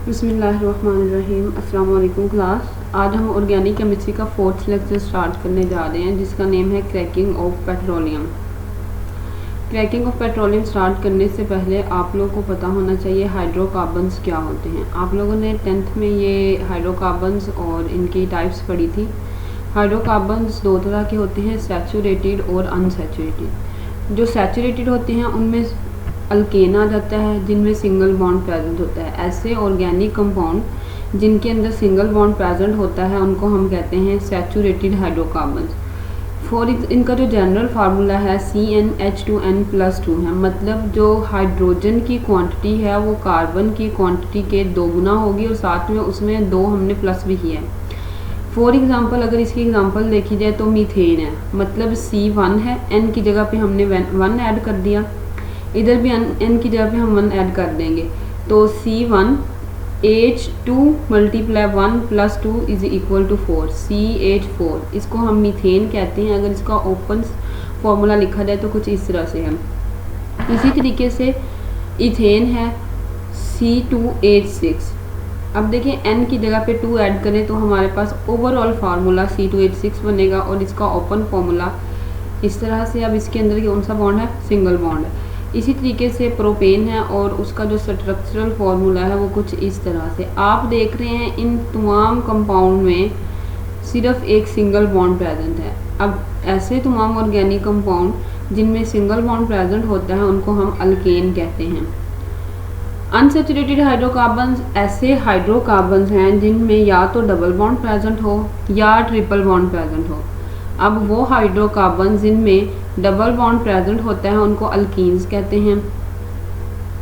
बिस्मिल्लाहिर्रहमानिर्रहीम। अस्सलाम वालेकुम क्लास। आज हम ऑर्गेनिक केमिस्ट्री का 4th लेक्चर स्टार्ट करने जा रहे हैं जिसका नेम है cracking of petroleum. Cracking of petroleum start करने से पहले आप लोगों को पता होना चाहिए हाइड्रोकार्बन्स क्या होते हैं। आप लोगों ने 10th में ये हाइड्रोकार्बन्स और इनकी टाइप्स पढ़ी थी। हाइड्रोकार्बन्स दो तरह के होते हैं, सैचुरेटेड और अनसैचुरेटेड। जो सैचुरेटेड होते हैं उनमें अल्केन आ जाता है जिनमें सिंगल बॉन्ड प्रेजेंट होता है। ऐसे ऑर्गेनिक कंपाउंड जिनके अंदर सिंगल बॉन्ड प्रेजेंट होता है उनको हम कहते हैं सैचुरेटेड हाइड्रोकार्बन्स। इनका जो जनरल फार्मूला है CnH2n+2 है, मतलब जो हाइड्रोजन की क्वांटिटी है वो कार्बन की क्वांटिटी के 2 गुना होगी और साथ में उसमें 2 हमने प्लस भी किया है। फॉर एग्जांपल अगर इसकी एग्जांपल देखी जाए तो मीथेन है, मतलब C1 है, N की जगह पे हमने 1 ऐड कर दिया, इधर भी N की जगह पे हम 1 ऐड कर देंगे तो C1 H2 × 1 + 2 = 4 CH4। इसको हम मीथेन कहते हैं। अगर इसका ओपन फॉर्मूला लिखा जाए तो कुछ इस तरह से है। इसी तरीके से इथेन है C2H6। अब देखिए N की जगह पे 2 ऐड करें तो हमारे पास ओवरऑल फार्मूला C2H6 बनेगा और इसका ओपन फार्मूला इस तरह से। अब इसके अंदर कौन सा बॉन्ड है? सिंगल बॉन्ड है। इसी तरीके से प्रोपेन है और उसका जो स्ट्रक्चरल फार्मूला है वो कुछ इस तरह से। आप देख रहे हैं इन तमाम कंपाउंड में सिर्फ एक सिंगल बॉन्ड प्रेजेंट है। अब ऐसे तमाम ऑर्गेनिक कंपाउंड जिनमें सिंगल बॉन्ड प्रेजेंट होता है उनको हम अल्केन कहते हैं। अनसैचुरेटेड हाइड्रोकार्बन्स ऐसे हाइड्रोकार्बन्स हैं जिनमें या तो डबल बॉन्ड प्रेजेंट हो या ट्रिपल बॉन्ड प्रेजेंट हो। अब वो हाइड्रोकार्बन जिनमें डबल बॉन्ड प्रेजेंट होता है उनको अल्कीन्स कहते हैं।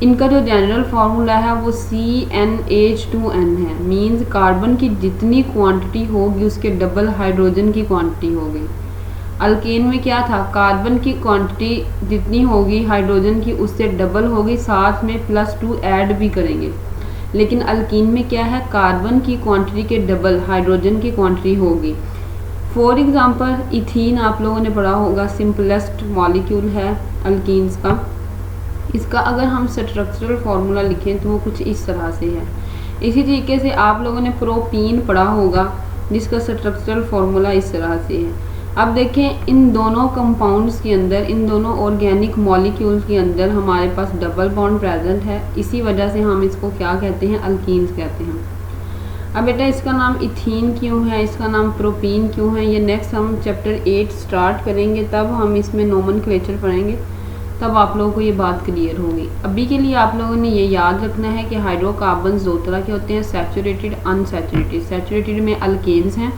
इनका जो जनरल फार्मूला है वो CnH2n है, मींस कार्बन की जितनी क्वांटिटी होगी उसके डबल हाइड्रोजन की क्वांटिटी होगी। अल्केन में क्या था? कार्बन की क्वांटिटी जितनी होगी हाइड्रोजन की उससे डबल होगी, साथ में +2 ऐड भी करेंगे। लेकिन अल्कीन में क्या है? कार्बन की क्वांटिटी के डबल हाइड्रोजन की क्वांटिटी होगी। फॉर एग्जांपल इथीन आप लोगों ने पढ़ा होगा, सिंपलेस्ट मॉलिक्यूल है अल्कीन्स का। इसका अगर हम स्ट्रक्चरल फार्मूला लिखें तो वो कुछ इस तरह से है। इसी तरीके से आप लोगों ने प्रोपीन पढ़ा होगा जिसका स्ट्रक्चरल फार्मूला इस तरह से है। अब देखें इन दोनों कंपाउंड्स के अंदर, इन दोनों ऑर्गेनिक मॉलिक्यूल्स के अंदर हमारे पास डबल बॉन्ड प्रेजेंट है। इसी वजह से हम इसको क्या कहते हैं? अल्कीन्स कहते हैं। अब बेटा इसका नाम इथीन क्यों है, इसका नाम प्रोपीन क्यों है, ये नेक्स्ट हम चैप्टर 8 स्टार्ट करेंगे तब हम इसमें नोमेनक्लेचर पढ़ेंगे, तब आप लोगों को ये बात क्लियर होगी। अभी के लिए आप लोगों ने ये याद रखना है कि हाइड्रोकार्बन्स दो तरह के होते हैं, सैचुरेटेड अनसैचुरेटेड। सैचुरेटेड में अल्केन्स हैं।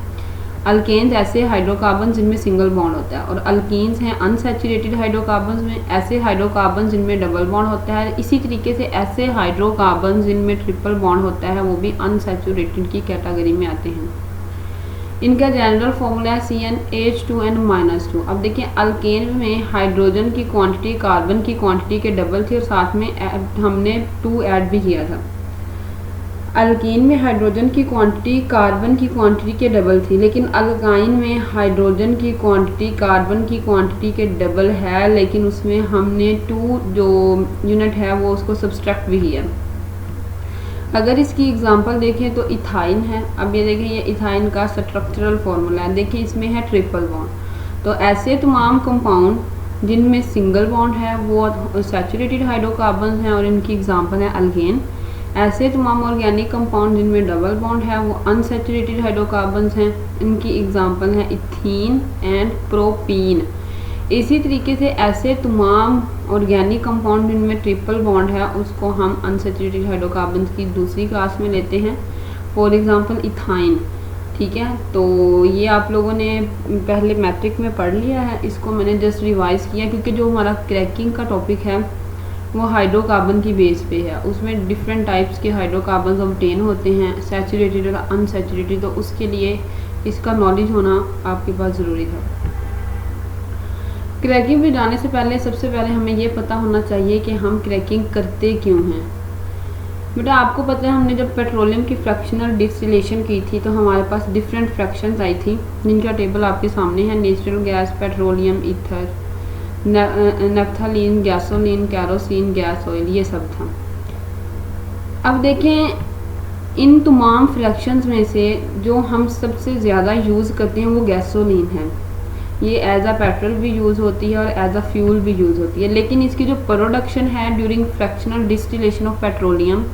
अल्केन्स ऐसे हाइड्रोकार्बन जिनमें सिंगल बॉन्ड होता है और अल्कीन्स हैं अनसैचुरेटेड हाइड्रोकार्बन्स में ऐसे हाइड्रोकार्बन जिनमें डबल बॉन्ड होता है। इसी तरीके से ऐसे हाइड्रोकार्बन जिनमें ट्रिपल बॉन्ड होता है वो भी अनसैचुरेटेड की कैटेगरी में आते हैं। इनका जनरल फॉर्मूला है CnH2n-2। अब देखिए अल्केन में हाइड्रोजन की क्वांटिटी कार्बन की क्वांटिटी के डबल थी और साथ में हमने 2 ऐड भी किया था। अल्कीन में हाइड्रोजन की क्वांटिटी कार्बन की क्वांटिटी के डबल थी, लेकिन अल्काइन में हाइड्रोजन की क्वांटिटी कार्बन की क्वांटिटी के डबल है, लेकिन उसमें हमने 2 जो यूनिट है वो उसको सब्सट्रैक्ट भी किया। अगर इसकी एग्जांपल देखें तो इथाइन है। अब ये देखें ये इथाइन का स्ट्रक्चरल फार्मूला है। देखिए इसमें है ट्रिपल बॉन्ड। तो ऐसे तमाम कंपाउंड जिनमें सिंगल बॉन्ड है वो सैचुरेटेड हाइड्रोकार्बन हैं और इनकी एग्जांपल है अल्केन। ऐसे तमाम ऑर्गेनिक कंपाउंड जिनमें डबल बॉन्ड है वो अनसैचुरेटेड हाइड्रोकार्बन्स हैं। इनकी एग्जांपल है इथीन एंड प्रोपीन। इसी तरीके से ऐसे तमाम ऑर्गेनिक कंपाउंड जिनमें ट्रिपल बॉन्ड है उसको हम अनसैचुरेटेड हाइड्रोकार्बन्स की दूसरी क्लास में लेते हैं। For example ethyne. ठीक है, तो ये आप लोगों ने पहले मैट्रिक में पढ़ लिया है, इसको मैंने जस्ट रिवाइज़ किया क्योंकि जो हमारा क्रैकिंग का टॉपिक है वो हाइड्रोकार्बन की बेस पे है। उसमें डिफरेंट टाइप्स के हाइड्रोकार्बन ऑब्टेन होते हैं, सैचुरेटेड और अनसैचुरेटेड, तो उसके लिए इसका नॉलेज होना आपके पास ज़रूरी था। क्रैकिंग पे जाने से पहले सबसे पहले हमें ये पता होना चाहिए कि हम क्रैकिंग करते क्यों हैं। बेटा आपको पता है हमने जब पेट्रोलियम की फ्रैक्शनल डिस्टिलेशन की थी तो हमारे पास डिफरेंट फ्रैक्शंस आई थी जिनका टेबल आपके सामने है। Natural gas, petroleum, ether, naphthalene, gasoline, kerosene, gas oil, ये सब था। अब देखें इन तमाम फ्रैक्शंस में से जो हम सबसे ज़्यादा यूज़ करते हैं वो गैसोलीन है। ये एज अ पेट्रोल भी यूज़ होती है और एज अ फ्यूल भी यूज़ होती है, लेकिन इसकी जो प्रोडक्शन है during fractional distillation of petroleum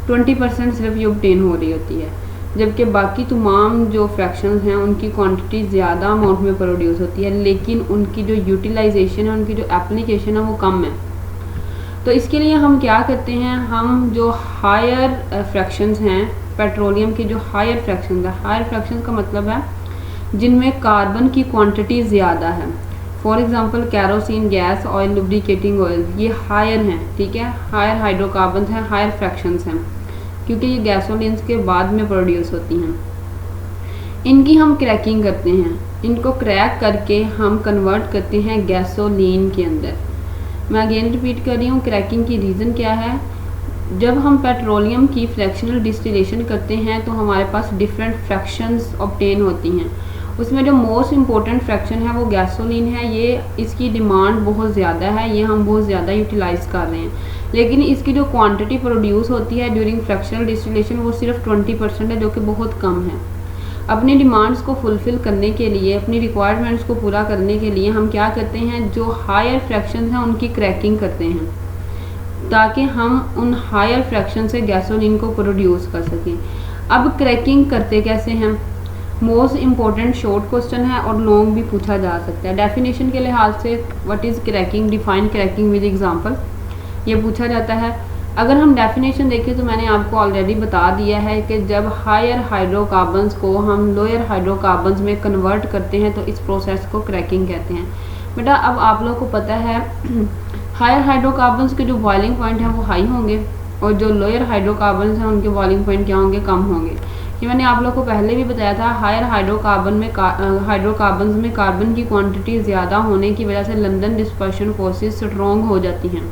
20% सिर्फ ये ऑब्टेन हो रही होती है, जबकि बाकी तमाम जो फ्रैक्शंस हैं उनकी क्वांटिटी ज़्यादा अमाउंट में प्रोड्यूस होती है, लेकिन उनकी जो यूटिलाइजेशन है, उनकी जो एप्लीकेशन है वो कम है। तो इसके लिए हम क्या करते हैं, हम जो हायर फ्रैक्शंस हैं पेट्रोलियम की, जो हायर फ्रैक्शंस है, हायर फ्रैक्शंस का मतलब है जिनमें कार्बन की क्वांटिटी ज़्यादा है। For example kerosene gas, oil, lubricating oil, ये हायर हैं, ठीक है, हायर हाइड्रोकार्बन हैं, हायर फ्रैक्शंस हैं, क्योंकि ये गैसोलिन्स के बाद में प्रोड्यूस होती हैं। इनकी हम क्रैकिंग करते हैं, इनको क्रैक करके हम कन्वर्ट करते हैं गैसोलीन के अंदर। मैं अगेन रिपीट कर रही हूँ, क्रैकिंग की रीज़न क्या है, जब हम पेट्रोलियम की फ्रैक्शनल डिस्टिलेशन करते हैं तो हमारे पास डिफरेंट फ्रैक्शंस ऑब्टेन होती हैं। उसमें जो मोस्ट इम्पोर्टेंट फ्रैक्शन है वो गैसोलीन है। ये इसकी डिमांड बहुत ज़्यादा है, ये हम बहुत ज़्यादा यूटिलाइज़ कर रहे हैं, लेकिन इसकी जो क्वांटिटी प्रोड्यूस होती है ड्यूरिंग फ्रैक्शनल डिस्टिलेशन वो सिर्फ 20% है, जो कि बहुत कम है। अपनी डिमांड्स को फुलफ़िल करने के लिए, अपनी रिक्वायरमेंट्स को पूरा करने के लिए हम क्या करते हैं, जो हायर फ्रैक्शंस हैं उनकी क्रैकिंग करते हैं, ताकि हम उन हायर फ्रैक्शन से गैसोलीन को प्रोड्यूस कर सकें। अब क्रैकिंग करते कैसे हैं, मोस्ट इम्पॉर्टेंट शॉर्ट क्वेश्चन है और लॉन्ग भी पूछा जा सकता है। डेफिनेशन के लिहाज से what is cracking, define cracking with example, ये पूछा जाता है। अगर हम डेफिनेशन देखें तो मैंने आपको ऑलरेडी बता दिया है कि जब हायर हाइड्रोकार्बन्स को हम लोअर हाइड्रोकार्बन्स में कन्वर्ट करते हैं तो इस प्रोसेस को क्रैकिंग कहते हैं। बेटा अब आप लोगों को पता है हायर हाइड्रोकार्बन्स के जो बॉइलिंग पॉइंट हैं वो हाई होंगे और जो लोअर हाइड्रोकार्बन्स हैं उनके बॉइलिंग पॉइंट क्या होंगे, कम होंगे। ये मैंने आप लोगों को पहले भी बताया था। हायर हाइड्रोकार्बन्स में कार्बन की क्वांटिटी ज़्यादा होने की वजह से लंदन डिस्पर्शन फोर्सेस स्ट्रॉन्ग हो जाती हैं।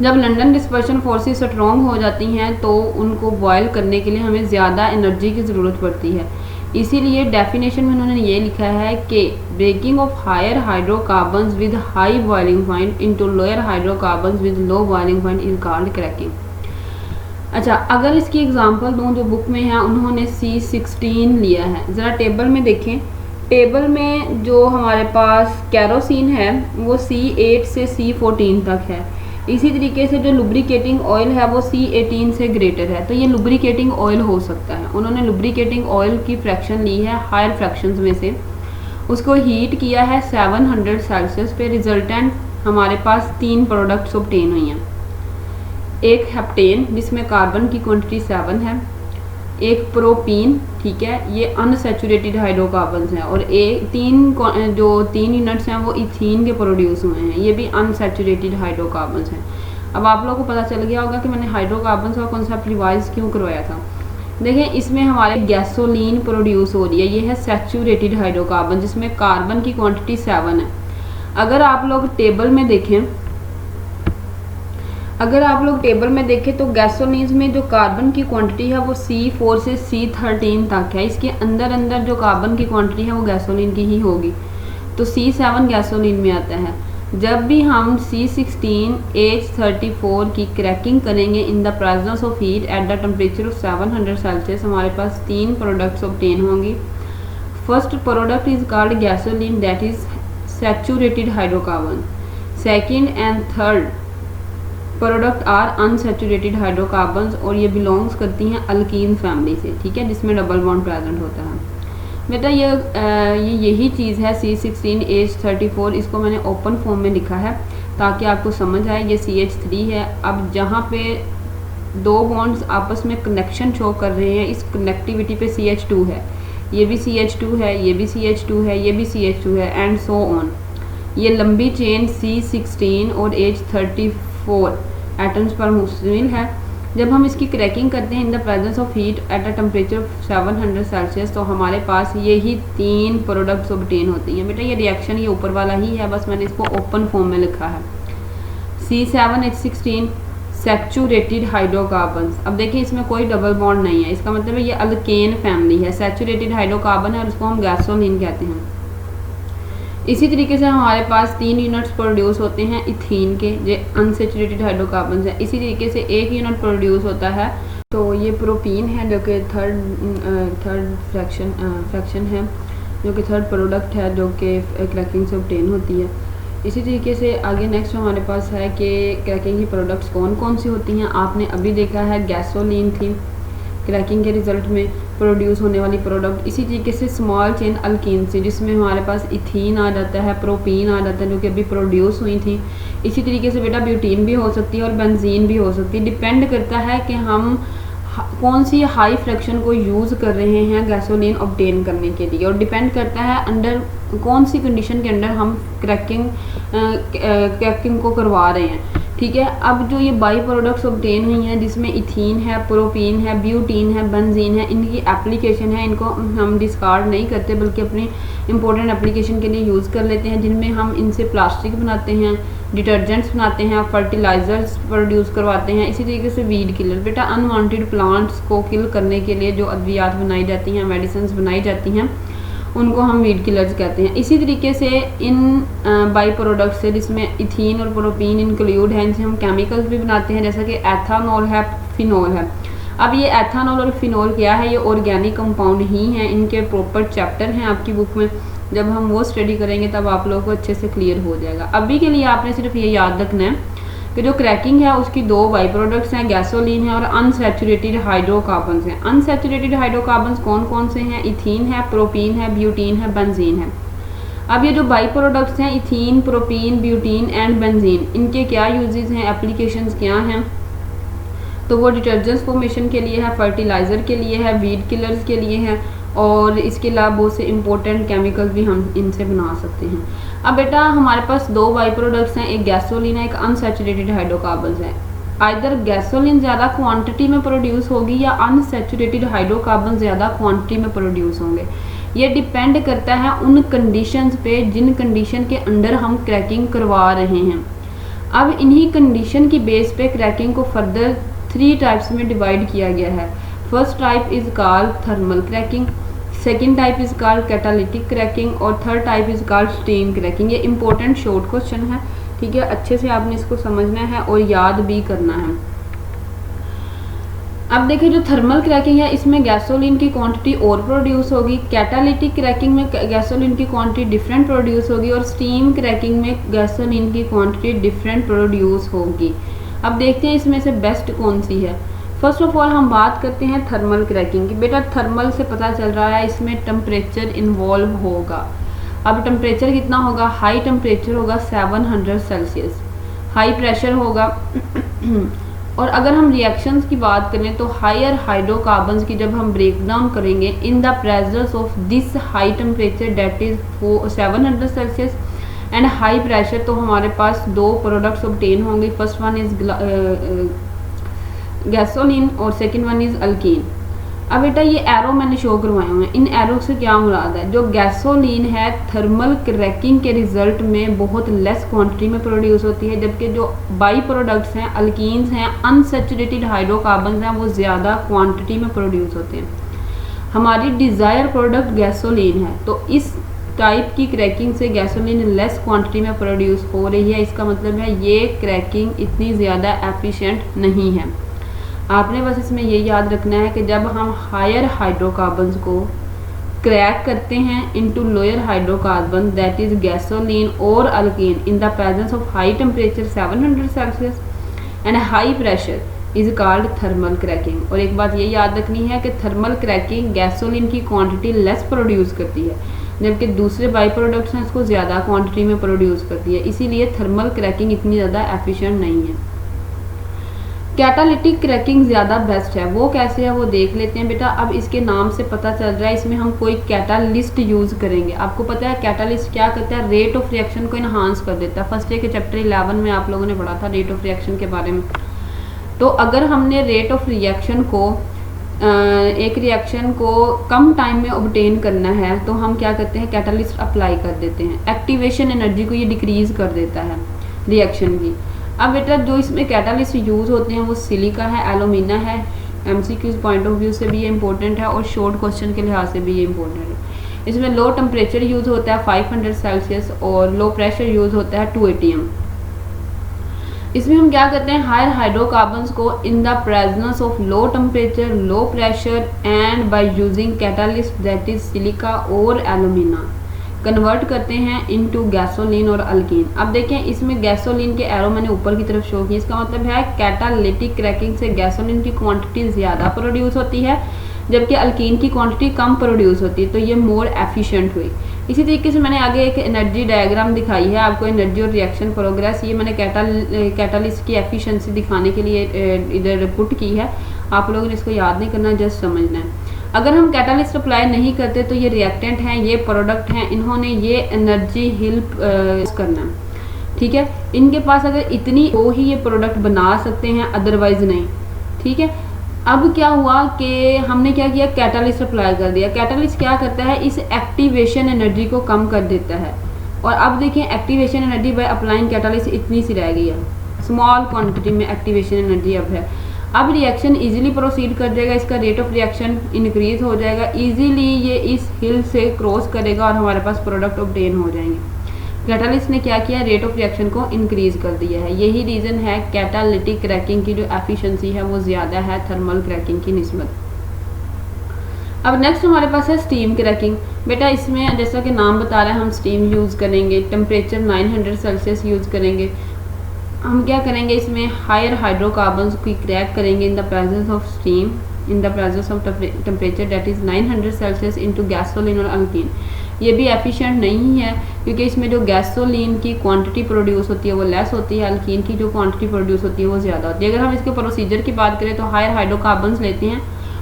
जब लंदन डिस्पर्शन फोर्सेस स्ट्रॉन्ग हो जाती हैं तो उनको बॉयल करने के लिए हमें ज़्यादा एनर्जी की ज़रूरत पड़ती है। इसीलिए डेफिनेशन में उन्होंने ये लिखा है कि breaking of higher hydrocarbons with high boiling point into lower hydrocarbons with low boiling point is called cracking. अच्छा, अगर इसकी एग्जांपल दूँ जो बुक में है, उन्होंने C16 लिया है। ज़रा टेबल में देखें, टेबल में जो हमारे पास कैरोसिन है वो C8 से C14 तक है। इसी तरीके से जो लुब्रिकेटिंग ऑयल है वो C18 से ग्रेटर है, तो ये लुब्रिकेटिंग ऑयल हो सकता है। उन्होंने लुब्रिकेटिंग ऑयल की फ्रैक्शन ली है हायर फ्रैक्शंस में से, उसको हीट किया है 700 सेल्सियस पे। रिजल्टेंट हमारे पास 3 प्रोडक्ट्स ऑब्टेन हुई हैं। एक हेप्टेन जिसमें कार्बन की क्वांटिटी 7 है, एक प्रोपीन, ठीक है, ये अनसैचुरेटेड हाइड्रोकार्बन्स हैं, और जो 3 यूनिट्स हैं वो इथीन के प्रोड्यूस हुए हैं, ये भी अनसैचुरेटेड हाइड्रोकार्बन्स हैं। अब आप लोगों को पता चल गया होगा कि मैंने हाइड्रोकार्बन्स का कॉन्सेप्ट रिवाइज क्यों करवाया था। देखें, इसमें हमारे गैसोलीन प्रोड्यूस हो रही है, ये है सैचुरेटेड हाइड्रोकार्बन जिसमें कार्बन की क्वांटिटी 7 है। अगर आप लोग टेबल में देखें तो गैसोलीन में जो कार्बन की क्वांटिटी है वो C4 से C13 तक है। इसके अंदर जो कार्बन की क्वांटिटी है वो गैसोलीन की ही होगी, तो C7 गैसोलीन में आता है। जब भी हम C16H34 की क्रैकिंग करेंगे in the presence of heat at the temperature of 700 Celsius, हमारे पास 3 प्रोडक्ट्स ऑब्टेन होंगी। First product is called gasoline, that is saturated hydrocarbon. Second and third product are unsaturated hydrocarbons, और ये बिलोंग्स करती हैं alkyne family से, ठीक है, जिसमें डबल बॉन्ड प्रेजेंट होता है। बेटा ये यही चीज़ है C16H34, इसको मैंने ओपन फॉर्म में लिखा है ताकि आपको समझ आए। ये CH3 है। अब जहाँ पे 2 बॉन्ड्स आपस में कनेक्शन शो कर रहे हैं, इस कनेक्टिविटी पे CH2 है, ये भी CH2 है, ये भी CH2 है, ये भी CH2 है, एंड सो ऑन। ये लंबी चेन C16 और H34 एटम्स पर मुश्तमिल है। जब हम इसकी क्रैकिंग करते हैं इन the presence of heat at a temperature 700 Celsius, तो हमारे पास यही 3 प्रोडक्ट्स ऑब्टेन होती हैं। बेटा ये रिएक्शन ये ऊपर वाला ही है, बस मैंने इसको ओपन फॉर्म में लिखा है। C7H16 saturated hydrocarbons. अब देखिए इसमें कोई डबल बॉन्ड नहीं है, इसका मतलब है ये अल्केन फैमिली है, सैचुरेटेड हाइड्रोकार्बन है और उसको हम गैसोलीन कहते हैं। इसी तरीके से हमारे पास 3 यूनिट्स प्रोड्यूस होते हैं इथीन के, जो अनसेचुरेटेड हाइड्रोकार्बन है। इसी तरीके से 1 यूनिट प्रोड्यूस होता है, तो ये प्रोपीन है जो कि थर्ड फ्रैक्शन है, जो कि थर्ड प्रोडक्ट है जो कि क्रैकिंग से ऑब्टेन होती है। इसी तरीके से आगे नेक्स्ट हमारे पास है कि क्रैकिंग की प्रोडक्ट्स कौन कौन सी होती हैं। आपने अभी देखा है गैसोलीन थी क्रैकिंग के रिज़ल्ट में प्रोड्यूस होने वाली प्रोडक्ट। इसी तरीके से स्मॉल चेन अल्कीन से, जिसमें हमारे पास इथीन आ जाता है, प्रोपीन आ जाता है, जो कि अभी प्रोड्यूस हुई थी। इसी तरीके से बेटा ब्यूटीन भी हो सकती है और बेंजीन भी हो सकती है। डिपेंड करता है कि हम कौन सी हाई फ्रैक्शन को यूज़ कर रहे हैं गैसोलीन ऑब्टेन करने के लिए, और डिपेंड करता है अंडर कौन सी कंडीशन के अंडर हम क्रैकिंग को करवा रहे हैं। ठीक है, अब जो ये बाई प्रोडक्ट्स ऑब्टेन हुई हैं, जिसमें इथीन है, प्रोपीन है, ब्यूटीन है, बेंजीन है, इनकी एप्लीकेशन है, इनको हम डिस्कार्ड नहीं करते बल्कि अपनी इंपॉर्टेंट एप्लीकेशन के लिए यूज़ कर लेते हैं, जिनमें हम इनसे प्लास्टिक बनाते हैं, डिटर्जेंट्स बनाते हैं, फर्टिलाइज़र्स प्रोड्यूस करवाते हैं। इसी तरीके से वीड किलर, बेटा अनवांटेड प्लांट्स को किल करने के लिए जो अद्वियात बनाई जाती हैं, मेडिसिन बनाई जाती हैं, उनको हम वीड किलर्स कहते हैं। इसी तरीके से इन बाई प्रोडक्ट्स से, जिसमें इथीन और प्रोपीन इंक्लूड हैं, इनसे हम केमिकल्स भी बनाते हैं, जैसा कि एथानॉल है, फिनॉल है। अब ये एथानॉल और फिनॉल क्या है, ये ऑर्गेनिक कंपाउंड ही हैं, इनके प्रॉपर चैप्टर हैं आपकी बुक में। जब हम वो स्टडी करेंगे तब आप लोगों को अच्छे से क्लियर हो जाएगा। अभी के लिए आपने सिर्फ ये याद रखना है कि जो क्रैकिंग है उसकी 2 बाई प्रोडक्ट्स हैं, गैसोलीन है और अनसैचुरेटेड हाइड्रोकार्बन्स हैं। अनसैचुरेटेड हाइड्रोकार्बन्स कौन कौन से हैं? इथीन है, प्रोपीन है, ब्यूटीन है, बेंजीन है। अब ये जो बाई प्रोडक्ट्स हैं ethene, propene, butene and benzene, इनके क्या यूजेस हैं, एप्लीकेशंस क्या हैं? तो वो डिटर्जेंट्स फॉर्मेशन के लिए है, फर्टिलाइज़र के लिए है, वीड किलर्स के लिए है, और इसके अलावा बहुत से इंपॉर्टेंट केमिकल्स भी हम इनसे बना सकते हैं। अब बेटा हमारे पास 2 बाई प्रोडक्ट्स हैं, एक गैसोलीन है, एक अनसैचुरेटेड हाइड्रोकार्बन्स है। आइदर गैसोलीन ज़्यादा क्वांटिटी में प्रोड्यूस होगी या अनसैचुरेटेड हाइड्रोकार्बन ज़्यादा क्वांटिटी में प्रोड्यूस होंगे। ये डिपेंड करता है उन कंडीशंस पे जिन कंडीशन के अंडर हम क्रैकिंग करवा रहे हैं। अब इन्हीं कंडीशन की बेस पे क्रैकिंग को फर्दर 3 टाइप्स में डिवाइड किया गया है। First type is called thermal cracking, second type is called catalytic cracking और third type is called steam cracking. ये इंपॉर्टेंट शॉर्ट क्वेश्चन है, ठीक है, अच्छे से आपने इसको समझना है और याद भी करना है। अब देखिए जो थर्मल क्रैकिंग है इसमें गैसोलीन की क्वांटिटी और प्रोड्यूस होगी, कैटालिटिक क्रैकिंग में गैसोलीन की क्वांटिटी डिफरेंट प्रोड्यूस होगी और स्टीम क्रैकिंग में गैसोलीन की क्वांटिटी डिफरेंट प्रोड्यूस होगी। अब देखते हैं इसमें से बेस्ट कौन सी है। फर्स्ट ऑफ ऑल हम बात करते हैं थर्मल क्रैकिंग की। बेटा थर्मल से पता चल रहा है इसमें टेम्परेचर इन्वॉल्व होगा। अब टेम्परेचर कितना होगा? हाई टेम्परेचर होगा 700 सेल्सियस, हाई प्रेशर होगा और अगर हम रिएक्शंस की बात करें तो हायर हाइड्रोकार्बन्स की जब हम ब्रेक डाउन करेंगे in the presence of this high temperature that is 700 Celsius and high pressure, तो हमारे पास 2 प्रोडक्ट्स ऑब्टेन होंगे। फर्स्ट वन इज गैसोलीन और सेकेंड वन इज अल्कीन। अब बेटा ये एरो मैंने शो करवाए हुए हैं, इन एरो से क्या मुराद है? जो गैसोलीन है थर्मल क्रैकिंग के रिजल्ट में बहुत लेस क्वांटिटी में प्रोड्यूस होती है, जबकि जो बाई प्रोडक्ट्स हैं, अल्कीन्स हैं, अनसैचुरेटेड हाइड्रोकार्बन्स हैं, वो ज़्यादा क्वांटिटी में प्रोड्यूस होते हैं। हमारी डिज़ायर प्रोडक्ट गैसोलीन है, तो इस टाइप की क्रैकिंग से गैसोलीन लेस क्वांटिटी में प्रोड्यूस हो रही है। इसका मतलब है ये क्रैकिंग इतनी ज़्यादा एफिशिएंट नहीं है। आपने बस इसमें ये याद रखना है कि जब हम हायर हाइड्रोकार्बन्स को क्रैक करते हैं into lower hydrocarbon that is gasoline और alkene in the presence of high temperature 700 Celsius and high pressure is called thermal cracking. और एक बात ये याद रखनी है कि थर्मल क्रैकिंग गैसोलीन की क्वांटिटी लेस प्रोड्यूस करती है, जबकि दूसरे बाई प्रोडक्ट्स हैं इसको ज़्यादा क्वांटिटी में प्रोड्यूस करती है, इसीलिए थर्मल क्रैकिंग इतनी ज़्यादा एफिशिएंट नहीं है। कैटालिटिक क्रैकिंग ज़्यादा बेस्ट है। वो कैसे है वो देख लेते हैं बेटा। अब इसके नाम से पता चल रहा है इसमें हम कोई कैटालिस्ट यूज़ करेंगे। आपको पता है कैटालिस्ट क्या करता है? रेट ऑफ रिएक्शन को इन्हांस कर देता है। फर्स्ट ईयर के चैप्टर 11 में आप लोगों ने पढ़ा था रेट ऑफ रिएक्शन के बारे में। तो अगर हमने रेट ऑफ रिएक्शन को एक रिएक्शन को कम टाइम में ऑब्टेन करना है तो हम क्या करते हैं? कैटालिस्ट अप्लाई कर देते हैं। एक्टिवेशन एनर्जी को ये डिक्रीज़ कर देता है रिएक्शन की। अब बेटा जो इसमें कैटालिस्ट यूज़ होते हैं वो सिलिका है, एलुमिना है। एमसीक्यूज़ पॉइंट ऑफ व्यू से भी ये इंपॉर्टेंट है और शॉर्ट क्वेश्चन के लिहाज से भी ये इंपॉर्टेंट है। इसमें लो टेम्परेचर यूज़ होता है 500 सेल्सियस और लो प्रेशर यूज़ होता है 280 m। इसमें हम क्या करते हैं, हायर हाइड्रोकार्बन्स को इन the presence of low temperature, low pressure and by using catalyst that is silica और एलुमिना कन्वर्ट करते हैं इनटू गैसोलीन और अल्कीन। अब देखें इसमें गैसोलीन के एरो मैंने ऊपर की तरफ शो किए, इसका मतलब है कैटालिटिक क्रैकिंग से गैसोलीन की क्वांटिटी ज़्यादा प्रोड्यूस होती है जबकि अल्कीन की क्वांटिटी कम प्रोड्यूस होती है, तो ये मोर एफिशिएंट हुई। इसी तरीके से मैंने आगे एक एनर्जी डायग्राम दिखाई है आपको, एनर्जी और रिएक्शन प्रोग्रेस, ये मैंने कैटालिस्ट की एफिशिएंसी दिखाने के लिए इधर पुट की है। आप लोगों ने इसको याद नहीं करना, जस्ट समझना है। अगर हम कैटालिस्ट अप्लाई नहीं करते तो ये रिएक्टेंट हैं, ये प्रोडक्ट हैं, इन्होंने ये एनर्जी हेल्प करना है, ठीक है। इनके पास अगर इतनी हो ही ये प्रोडक्ट बना सकते हैं, अदरवाइज नहीं, ठीक है। अब क्या हुआ कि हमने क्या किया, कैटालिस्ट अप्लाई कर दिया। कैटालिस्ट क्या करता है, इस एक्टिवेशन एनर्जी को कम कर देता है। और अब देखिए activation energy by applying catalyst इतनी सी रह गई है, स्मॉल क्वांटिटी में एक्टिवेशन एनर्जी अब है। अब रिएक्शन इजीली प्रोसीड कर जाएगा, इसका रेट ऑफ रिएक्शन इंक्रीज हो जाएगा, इजीली ये इस हिल से क्रॉस करेगा और हमारे पास प्रोडक्ट ऑब्टेन हो जाएंगे। कैटालिस्ट ने क्या किया, रेट ऑफ रिएक्शन को इंक्रीज कर दिया है। यही रीज़न है कैटालिटिक क्रैकिंग की जो एफिशिएंसी है वो ज़्यादा है थर्मल क्रैकिंग की निस्बत। अब नेक्स्ट हमारे पास है स्टीम क्रैकिंग। बेटा इसमें जैसा कि नाम बता रहा है हम स्टीम यूज़ करेंगे, टेम्परेचर 900 सेल्सियस यूज़ करेंगे। हम क्या करेंगे, इसमें हायर हाइड्रोकार्बन्स की क्रैक करेंगे in the presence of steam, in the presence of temperature that is 900 Celsius into gasoline और अल्कीन। ये भी एफिशिएंट नहीं है क्योंकि इसमें जो गैसोलीन की क्वांटिटी प्रोड्यूस होती है वो लेस होती है, अल्कीन की जो क्वांटिटी प्रोड्यूस होती है वो ज़्यादा होती है। अगर हम इसके प्रोसीजर की बात करें तो हायर हाइड्रोकार्बन्स लेते हैं,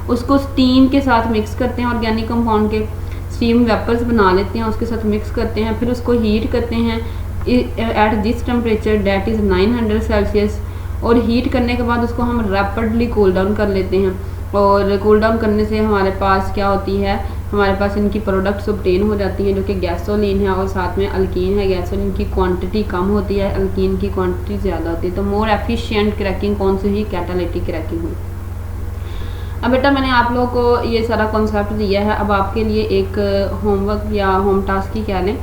उसको स्टीम के साथ मिक्स करते हैं, ऑर्गेनिक कंपाउंड के स्टीम वेपर्स बना लेते हैं, उसके साथ मिक्स करते हैं, फिर उसको हीट करते हैं at this temperature that is 900 Celsius. और हीट करने के बाद उसको हम रैपिडली कूल डाउन कर लेते हैं, और कूल डाउन करने से हमारे पास क्या होती है, हमारे पास इनकी प्रोडक्ट्स ऑब्टेन हो जाती हैं जो कि गैसोलीन है और साथ में अल्कीन है। गैसोलीन की क्वांटिटी कम होती है, अल्कीन की क्वांटिटी ज़्यादा होती है, तो मोर एफिशिएंट क्रैकिंग कौन सी हुई, कैटालिटिक क्रैकिंग हुई। अब बेटा मैंने आप लोगों को ये सारा कॉन्सेप्ट दिया है, अब आपके लिए एक होमवर्क या होम टास्क ही कह लें,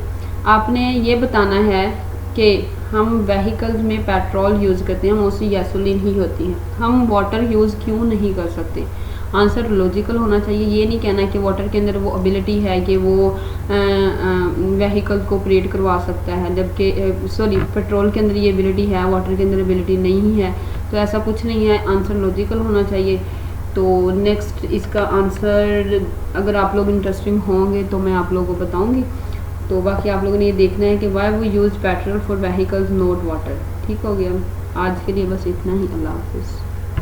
आपने ये बताना है कि हम व्हीकल्स में पेट्रोल यूज़ करते हैं, मोस्टली गैसोलीन ही होती है, हम वाटर यूज़ क्यों नहीं कर सकते। आंसर लॉजिकल होना चाहिए, ये नहीं कहना कि वाटर के अंदर वो एबिलिटी है कि वो व्हीकल को ऑपरेट करवा सकता है, जबकि सॉरी पेट्रोल के अंदर ये एबिलिटी है, वाटर के अंदर एबिलिटी नहीं है, तो ऐसा कुछ नहीं है, आंसर लॉजिकल होना चाहिए। तो नेक्स्ट इसका आंसर अगर आप लोग इंटरेस्टिंग होंगे तो मैं आप लोगों को बताऊंगी। तो बाकी आप लोगों ने ये देखना है कि why we use petrol for vehicles not water. ठीक हो गया, आज के लिए बस इतना ही। अल्लाह हाफिज़।